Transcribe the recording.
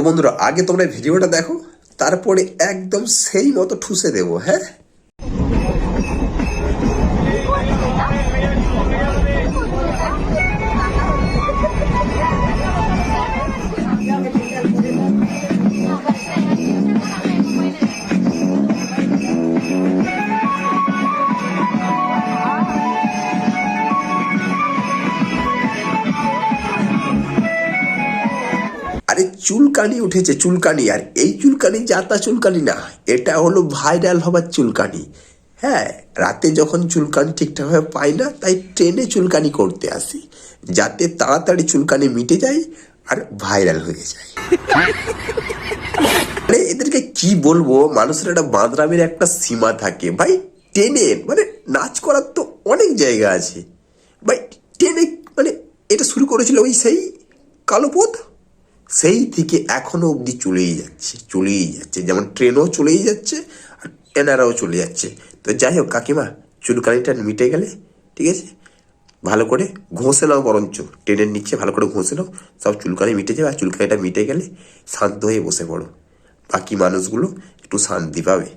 বন্ধুরা আগে তোমরা ভিডিওটা দেখো, তারপরে একদম সেই মতো ঠুসে দেবো। হ্যাঁ, আরে চুলকানি উঠেছে, চুলকানি। আর এই চুলকানি যাতা চুলকানি না, এটা হলো ভাইরাল হবার চুলকানি। হ্যাঁ, রাতে যখন চুলকানি ঠিকঠাকভাবে পাই না, তাই ট্রেনে চুলকানি করতে আসি, যাতে তাড়াতাড়ি চুলকানি মিটে যায় আর ভাইরাল হয়ে যায়। মানে এদেরকে কি বলবো, মানুষের একটা বাঁদরামের একটা সীমা থাকে ভাই। ট্রেনে মানে নাচ করার তো অনেক জায়গা আছে ভাই। ট্রেনে মানে এটা শুরু করেছিল ওই সেই কালোপথ, সেই থেকে এখনো অবধি চলেই যাচ্ছে। যেমন ট্রেনও চলেই যাচ্ছে আর এনারাও চলে যাচ্ছে। তো যাই হোক কাকিমা, চুলকানিটা মিটে গেলে ঠিক আছে, ভালো করে ঘষে নাও, বরঞ্চ ট্রেনের নিচে ভালো করে ঘষে নাও, সব চুলকানি মিটে যাবে। আর চুলকানিটা মিটে গেলে শান্ত হয়ে বসে পড়ো, বাকি মানুষগুলো একটু শান্তি পাবে।